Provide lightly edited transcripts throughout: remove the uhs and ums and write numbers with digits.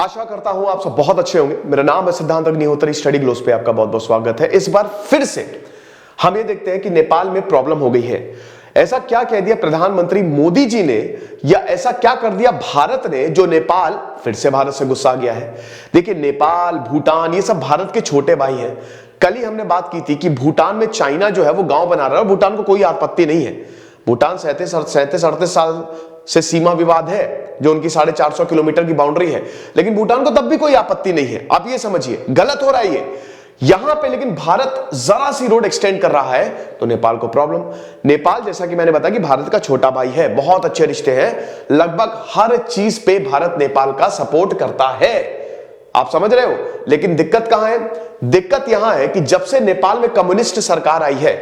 आशा करता हूं आप सब बहुत अच्छे होंगे। मेरा नाम है सिद्धांत अग्निहोत्री, स्टडी ग्लोस पे आपका बहुत बहुत स्वागत है। इस बार फिर से हम ये देखते हैं कि नेपाल में प्रॉब्लम हो गई है। ऐसा क्या कह दिया प्रधानमंत्री मोदी जी ने, या ऐसा क्या कर दिया भारत ने जो नेपाल फिर से भारत से गुस्सा गया है। देखिए, नेपाल, भूटान, ये सब भारत के छोटे भाई हैं। कल ही हमने बात की थी कि भूटान में चाइना जो है वो गांव बना रहा है और भूटान को कोई आपत्ति नहीं है। भूटान 37-38 साल से सीमा विवाद है, जो उनकी 450 किलोमीटर की बाउंड्री है, लेकिन भूटान को तब भी कोई आपत्ति नहीं है। आप ये समझिए, गलत हो रहा है ये यहां पे, लेकिन भारत जरा सी रोड एक्सटेंड कर रहा है तो नेपाल को प्रॉब्लम। नेपाल, जैसा कि मैंने बताया, कि भारत का छोटा भाई है, बहुत अच्छे रिश्ते हैं, लगभग हर चीज पे भारत नेपाल का सपोर्ट करता है। आप समझ रहे हो, लेकिन दिक्कत कहां है? दिक्कत यहां है कि जब से नेपाल में कम्युनिस्ट सरकार आई है,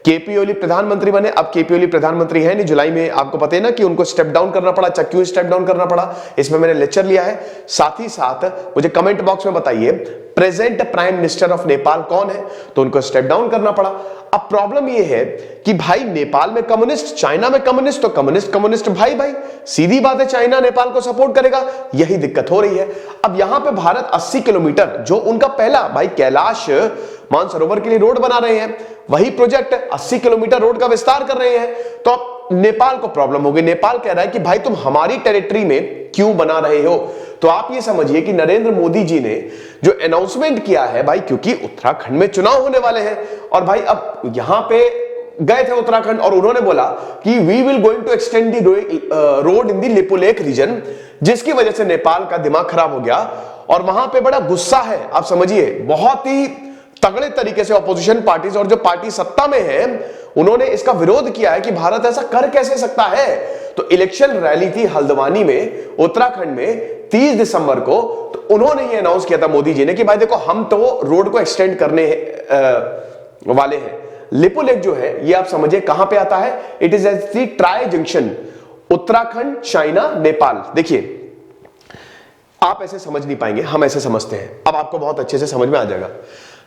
केपी ओली प्रधानमंत्री बने। अब केपी ओली प्रधानमंत्री है नहीं, जुलाई में आपको पता है ना कि उनको स्टेप डाउन करना पड़ा। क्यों स्टेप डाउन करना पड़ा, इसमें मैंने लेक्चर लिया है। साथ ही साथ मुझे कमेंट बॉक्स में बताइए present prime minister of Nepal कौन है, तो उनको स्टेप डाउन करना पड़ा। अब प्रॉब्लम यह है कि भाई नेपाल में कम्युनिस्ट, चाइना में कम्युनिस्ट, तो कम्युनिस्ट कम्युनिस्ट भाई भाई, सीधी बात है, चाइना नेपाल को सपोर्ट करेगा, यही दिक्कत हो रही है। अब यहां पे भारत 80 किलोमीटर, जो उनका पहला भाई कैलाश मानसरोवर के लिए रोड बना रहे हैं, वही प्रोजेक्ट 80 किलोमीटर रोड का विस्तार कर रहे हैं, तो अब नेपाल को प्रॉब्लम हो गई। नेपाल कह रहा है कि भाई तुम हमारी टेरिटरी में क्यों बना रहे हो। तो आप ये समझिए कि नरेंद्र मोदी जी ने जो अनाउंसमेंट किया है भाई, क्योंकि उत्तराखंड में चुनाव होने वाले हैं, और भाई अब यहां पे गए थे उत्तराखंड और उन्होंने बोला कि we will going to extend the road in the Lipulekh region, जिसकी वजह से नेपाल का दिमाग खराब हो गया और वहां पे बड़ा गुस्सा है। आप समझिए, बहुत ही तगड़े तरीके से ऑपोजिशन पार्टीज और जो पार्टी सत्ता में है उन्होंने इसका विरोध किया है कि भारत ऐसा कर कैसे सकता है। तो इलेक्शन रैली थी हल्द्वानी में, उत्तराखंड में 30 दिसंबर को, तो उन्होंने ये अनाउंस किया था मोदी जी ने कि भाई देखो, हम तो रोड को एक्सटेंड करने वाले हैं। लिपुलेख जो है ये आप समझिए कहां पे आता है, it is at the tri junction, Uttarakhand, China, Nepal. देखिए, आप ऐसे समझ नहीं पाएंगे, हम ऐसे समझते हैं। अब आपको बहुत अच्छे से समझ में आ जाएगा।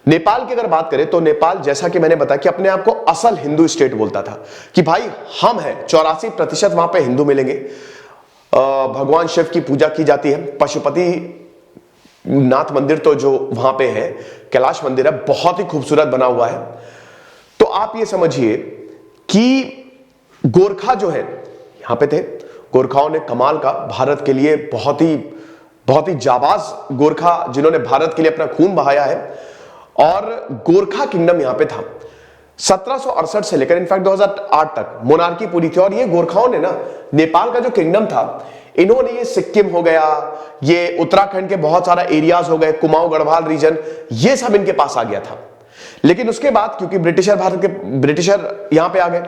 नेपाल की अगर बात करें तो नेपाल, जैसा कि मैंने बताया, कि अपने आप को असल हिंदू स्टेट बोलता था, कि भाई हम हैं, 84% वहां पे हिंदू मिलेंगे। भगवान शिव की पूजा की जाती है, पशुपति नाथ मंदिर तो जो वहां पे है, कैलाश मंदिर है, बहुत ही खूबसूरत बना हुआ है। तो आप ये समझिए कि गोरखा जो है यहां पे थे, गोरखाओं ने कमाल का भारत के लिए बहुत ही जाबाज गोरखा, जिन्होंने भारत के लिए अपना खून बहाया है, और गोरखा किंगडम यहां पे था 1768 से लेकर इनफैक्ट 2008 तक मोनार्की पूरी थी। और ये गोरखाओं ने ना, नेपाल का जो किंगडम था, इन्होंने ये सिक्किम हो गया, ये उत्तराखंड के बहुत सारा एरियाज हो गए, कुमाऊं गढ़वाल रीजन, ये सब इनके पास आ गया था। लेकिन उसके बाद क्योंकि ब्रिटिशर यहां पे आ गए,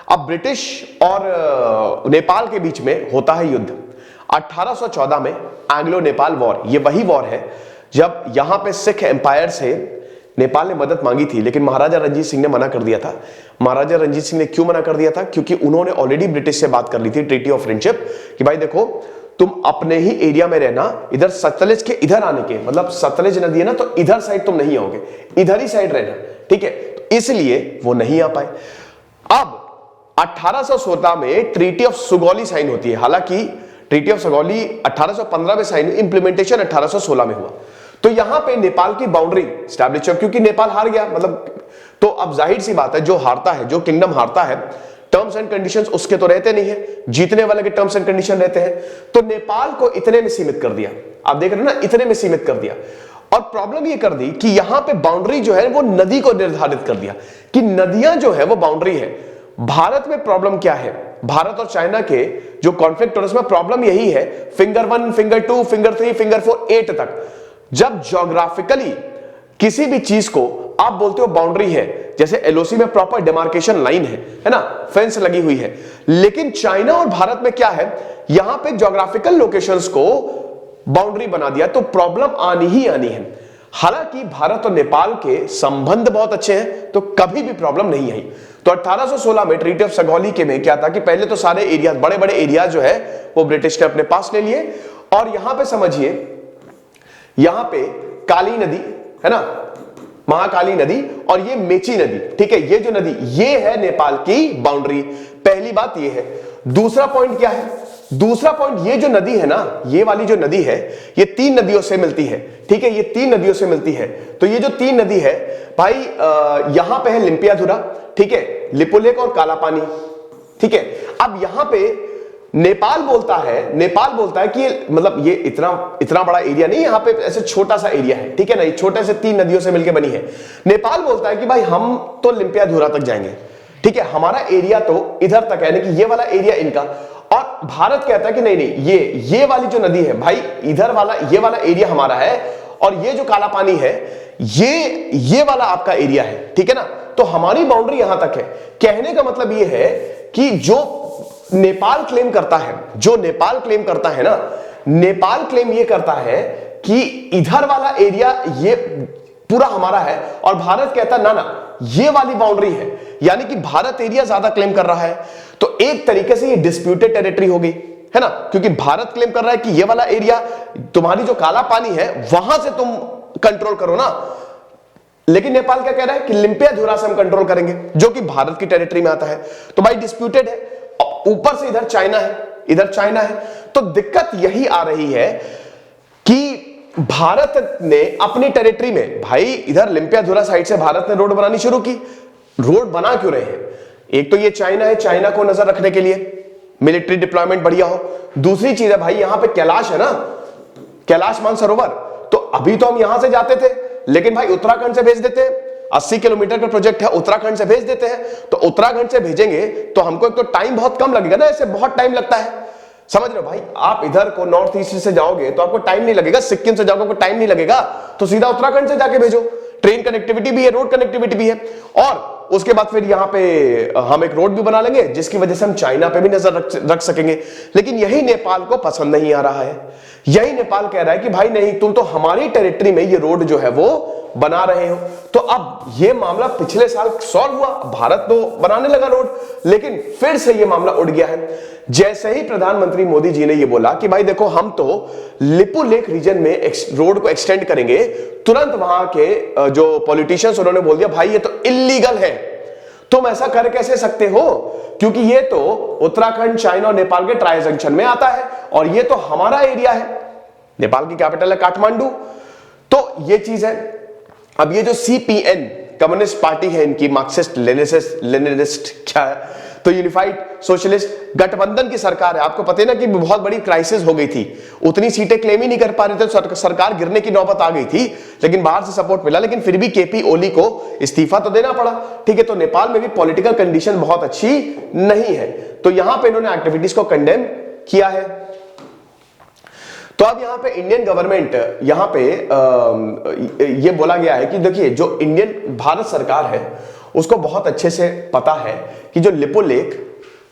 अब ब्रिटिश और नेपाल के बीच में होता है युद्ध 1814 में, एंग्लो नेपाल वॉर। ये वही वॉर है जब यहां पे सिख एम्पायर से नेपाल ने मदद मांगी थी, लेकिन महाराजा रंजीत सिंह ने मना कर दिया था। महाराजा रंजीत सिंह ने क्यों मना कर दिया था? क्योंकि उन्होंने ऑलरेडी ब्रिटिश से बात कर ली थी, ट्रीटी ऑफ फ्रेंडशिप, कि भाई देखो, तुम अपने ही एरिया में रहना, इधर सतलज के इधर आने के, मतलब सतलज नदी है ना, तो इधर साइड तुम नहीं आओगे, इधर ही साइड रहना, ठीक है। तो इसलिए वो नहीं आ पाए। अब 1816 में ट्रीटी ऑफ सुगौली साइन होती है। हालांकि ट्रीटी ऑफ सुगौली 1815 में साइन हुई, इंप्लीमेंटेशन 1816 में हुआ। तो यहां पे नेपाल की बाउंड्री स्टैब्लिश हो, क्योंकि नेपाल हार गया, मतलब तो अब जाहिर सी बात है, जो हारता है, जो किंगडम हारता है, टर्म्स एंड कंडीशंस उसके तो रहते नहीं है, जीतने वाले के टर्म्स एंड कंडीशन रहते हैं। तो नेपाल को इतने में सीमित कर दिया, आप देख रहे हैं ना, इतने में सीमित कर दिया। और प्रॉब्लम ये कर दी कि यहां पे बाउंड्री जो है वो नदी को निर्धारित कर दिया, कि नदियां जो है वो बाउंड्री है। भारत में प्रॉब्लम क्या है? भारत और चाइना के जो कॉन्फ्लिक्ट हो, उसमें प्रॉब्लम यही है, फिंगर 1, फिंगर 2, फिंगर 3, फिंगर 4, 8 तक, जब ज्योग्राफिकली किसी भी चीज को आप बोलते हो बाउंड्री है, जैसे एलओसी में प्रॉपर डिमार्केशन लाइन है ना, फेंस लगी हुई है। लेकिन चाइना और भारत में क्या है, यहां पे ज्योग्राफिकल लोकेशंस को बाउंड्री बना दिया, तो प्रॉब्लम आनी ही आनी है। हालांकि भारत और नेपाल के संबंध बहुत अच्छे हैं, तो कभी भी प्रॉब्लम नहीं आई। तो 1816 में ट्रीटी ऑफ सुगौली के में क्या था कि पहले तो सारे एरिया, बड़े बड़े एरिया जो है वो ब्रिटिश ने अपने पास ले लिए। और यहां पे समझिए, यहां पे काली नदी है ना, महाकाली नदी, और ये मेची नदी, ठीक है, ये जो नदी, ये है नेपाल की बाउंड्री। पहली बात ये है। दूसरा पॉइंट क्या है? दूसरा पॉइंट, ये जो नदी है ना, ये वाली जो नदी है, ये 3 नदियों से मिलती है, ठीक है, ये 3 नदियों से मिलती है। तो ये जो 3 नदी है भाई, यहां पे है लिम्पियाधुरा, ठीक है, लिपुलेख और काला पानी, ठीक है। अब यहां पे नेपाल बोलता है कि मतलब ये इतना बड़ा एरिया नहीं, यहां पे ऐसे छोटा सा एरिया है, ठीक है ना, ये छोटे से 3 नदियों से मिलकर बनी है। नेपाल बोलता है कि भाई हम तो लिम्पियाधुरा तक जाएंगे, ठीक है, हमारा एरिया तो इधर तक है, यानी कि ये वाला एरिया इनका। और भारत कहता है कि नहीं, ये वाली जो नदी है भाई, इधर वाला ये वाला एरिया हमारा है, और ये जो काला पानी है ये वाला आपका एरिया है, ठीक है ना। तो हमारी बाउंड्री यहां तक है। कहने का मतलब ये है कि जो नेपाल क्लेम करता है ना, नेपाल क्लेम ये करता है कि इधर वाला एरिया ये पूरा हमारा है, और भारत कहता ना ये वाली बाउंड्री है, यानी कि भारत एरिया ज्यादा क्लेम कर रहा है। तो एक तरीके से ये डिस्प्यूटेड टेरिटरी हो गई, है ना, क्योंकि भारत क्लेम कर रहा है कि ये वाला एरिया तुम्हारी जो काला पानी है वहां से तुम कंट्रोल करो ना, लेकिन नेपाल क्या कह रहा है कि लिम्पियाधुरा से हम कंट्रोल करेंगे, जो कि भारत की टेरिटरी में आता है। तो भाई डिस्प्यूटेड है, ऊपर से इधर चाइना है। तो दिक्कत यही आ रही है कि भारत ने अपनी टेरिटरी में, भाई इधर लिम्पियाधुरा साइड से भारत ने रोड बनानी शुरू की। रोड बना क्यों रहे हैं? एक तो ये चाइना है, चाइना को नजर रखने के लिए मिलिट्री डिप्लॉयमेंट बढ़िया हो। दूसरी चीज है भाई, यहां पे कैलाश है ना, कैलाश मानसरोवर, तो अभी तो हम यहां से जाते थे, लेकिन भाई उत्तराखंड से भेज देते हैं। 80 किलोमीटर का प्रोजेक्ट है, उत्तराखंड से भेज देते हैं। तो उत्तराखंड से भेजेंगे तो हमको एक तो टाइम बहुत कम लगेगा ना, ऐसे बहुत टाइम लगता है, समझ रहे हो भाई। आप इधर को नॉर्थ ईस्ट से जाओगे तो आपको टाइम नहीं लगेगा, सिक्किम से जाओगे टाइम नहीं लगेगा, तो सीधा उत्तराखंड से जाके भेजो। ट्रेन कनेक्टिविटी भी है, रोड कनेक्टिविटी भी है, और उसके बाद फिर यहां पे हम एक रोड भी बना लेंगे, जिसकी वजह से हम चाइना पे भी नजर रख सकेंगे। लेकिन यही नेपाल को पसंद नहीं आ रहा है। यही नेपाल कह रहा है कि भाई नहीं, तुम तो हमारी टेरिटरी में ये रोड जो है वो बना रहे हो। तो अब ये मामला पिछले साल सॉल्व हुआ, भारत तो बनाने लगा रोड, लेकिन फिर से ये मामला उठ गया है। जैसे ही प्रधानमंत्री मोदी जी ने ये बोला कि भाई देखो हम तो लिपुलेख रीजन में रोड को एक्सटेंड करेंगे, तुरंत वहां के जो पॉलिटिशियंस उन्होंने बोल दिया भाई ये तो इल्लीगल है, तुम ऐसा कर कैसे सकते हो, क्योंकि ये तो उत्तराखंड, चाइना और नेपाल के ट्राई जंक्शन में आता है, और ये तो हमारा एरिया है, नेपाल की कैपिटल है काठमांडू। तो ये चीज है। अब ये जो सीपीएन कम्युनिस्ट पार्टी है इनकी, मार्क्सिस्ट लेनिनिस्ट क्या है, तो यूनिफाइड सोशलिस्ट गठबंधन की सरकार है। आपको पता है ना कि बहुत बड़ी क्राइसिस हो गई थी, उतनी सीटें क्लेम ही नहीं कर पा रहे थे, सरकार गिरने की नौबत आ गई थी, लेकिन बाहर से सपोर्ट मिला, लेकिन फिर भी केपी ओली को इस्तीफा तो देना पड़ा, ठीक है। तो नेपाल में भी पॉलिटिकल कंडीशन बहुत अच्छी नहीं है, तो यहां पे इन्होंने एक्टिविटीज को कंडेम किया है। तो अब यहां पे इंडियन गवर्नमेंट, यहां पे ये बोला गया है कि देखिए जो इंडियन भारत सरकार है उसको बहुत अच्छे से पता है कि जो लिपुलेख,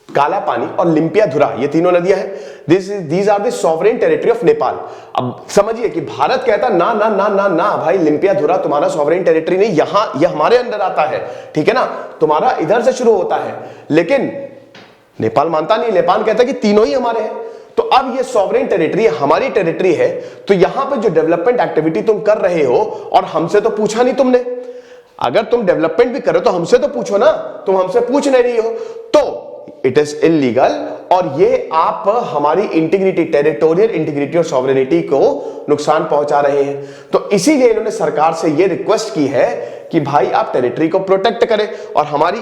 काला पानी और लिम्पियाधुरा, ये तीनों नदियां हैं, these are the sovereign territory of Nepal. अब समझिए कि भारत कहता ना ना ना ना ना भाई, लिम्पियाधुरा तुम्हारा सॉवरेन टेरिटरी नहीं, यहां ये हमारे अंदर आता है, ठीक है ना, तुम्हारा इधर से शुरू होता है। लेकिन नेपाल मानता नहीं, नेपाल कहता कि तीनों ही हमारे हैं। तो अब ये सॉवरेन टेरिटरी हमारी टेरिटरी है, तो यहां पे जो डेवलपमेंट एक्टिविटी तुम कर रहे हो, और हमसे तो पूछा नहीं तुमने, अगर तुम डेवलपमेंट भी करो तो हमसे तो पूछो ना, तुम हमसे पूछ नहीं रही हो, तो इट इज इलीगल, और ये आप हमारी इंटीग्रिटी, टेरिटोरियल इंटीग्रिटी और सॉवरेनिटी को नुकसान पहुंचा रहे हैं। तो इसीलिए इन्होंने सरकार से ये रिक्वेस्ट की है कि भाई आप टेरिटरी को प्रोटेक्ट करें, और हमारी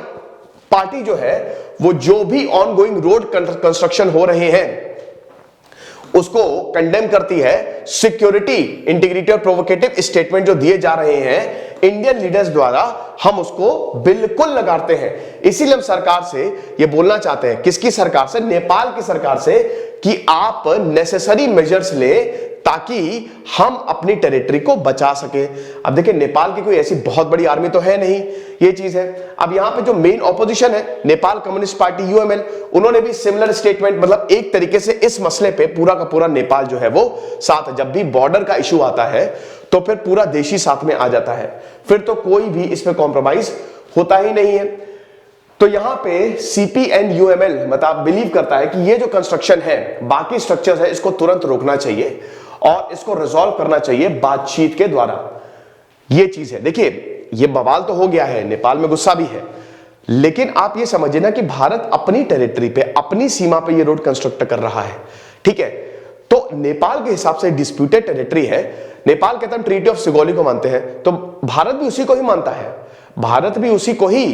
पार्टी जो है वो जो भी ऑनगोइंग रोड कंस्ट्रक्शन हो रहे हैं उसको कंडेम करती है। सिक्योरिटी, इंटीग्रिटी और प्रोवोकेटिव स्टेटमेंट जो दिए जा रहे हैं इंडियन लीडर्स द्वारा, हम उसको बिल्कुल लगाते हैं। इसीलिए हम सरकार से ये बोलना चाहते हैं, किसकी सरकार से? नेपाल की सरकार से, कि आप नेसेसरी मेजर्स ले ताकि हम अपनी टेरिटरी को बचा सके। अब देखिए नेपाल की कोई ऐसी बहुत बड़ी आर्मी तो है नहीं, ये चीज है। अब यहां पे जो मेन ऑपोजिशन है नेपाल कम्युनिस्ट पार्टी यूएमएल, उन्होंने भी सिमिलर स्टेटमेंट, मतलब एक तरीके से इस मसले पे पूरा का पूरा नेपाल जो है वो साथ है। जब भी बॉर्डर का इशू आता है तो फिर पूरा देश ही साथ में आ जाता है, फिर तो कोई भी इसमें कॉम्प्रोमाइज होता ही नहीं है। तो यहां पे सीपीएन यूएमएल मतलब बिलीव करता है कि ये जो कंस्ट्रक्शन है, बाकी स्ट्रक्चर्स है, इसको तुरंत रोकना चाहिए और इसको रिजॉल्व करना चाहिए बातचीत के द्वारा। ये चीज है। देखिए ये बवाल तो हो गया है, नेपाल में गुस्सा भी है, लेकिन आप ये समझिए ना कि भारत अपनी टेरिटरी पे अपनी सीमा पे ये रोड कंस्ट्रक्ट कर रहा है, ठीक है। तो नेपाल के हिसाब से डिस्प्यूटेड टेरिटरी है। नेपाल कहता है ट्रीटी ऑफ सिगोली को मानते हैं, तो भारत भी उसी को ही मानता है। भारत भी उसी को ही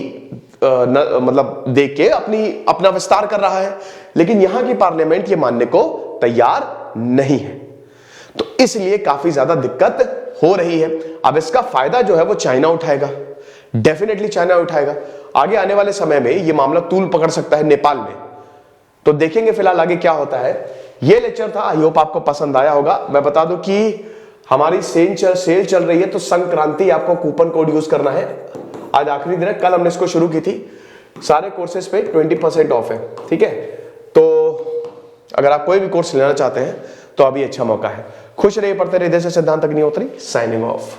मतलब देख के अपना विस्तार कर रहा है, लेकिन यहां की पार्लियामेंट ये मानने को तैयार नहीं है। तो इसलिए काफी ज्यादा दिक्कत हो रही है। अब इसका फायदा जो है वो चाइना उठाएगा, डेफिनेटली चाइना उठाएगा। आगे आने वाले समय में ये मामला तूल पकड़ सकता है नेपाल में, तो देखेंगे फिलहाल आगे क्या होता है। ये लेक्चर था, आई होप आपको पसंद आया होगा। मैं बता दूं कि हमारी सेल चल रही है, तो संक्रांति आपको कूपन कोड यूज करना है। आज आखिरी दिन है, कल हमने इसको शुरू की थी। सारे कोर्सेज पे 20% ऑफ है, ठीक है। तो अगर आप कोई भी कोर्स लेना चाहते हैं तो अभी अच्छा मौका है। खुश रहिए, पढ़ते रहिए। देश सिद्धांत अग्निहोत्री साइनिंग ऑफ।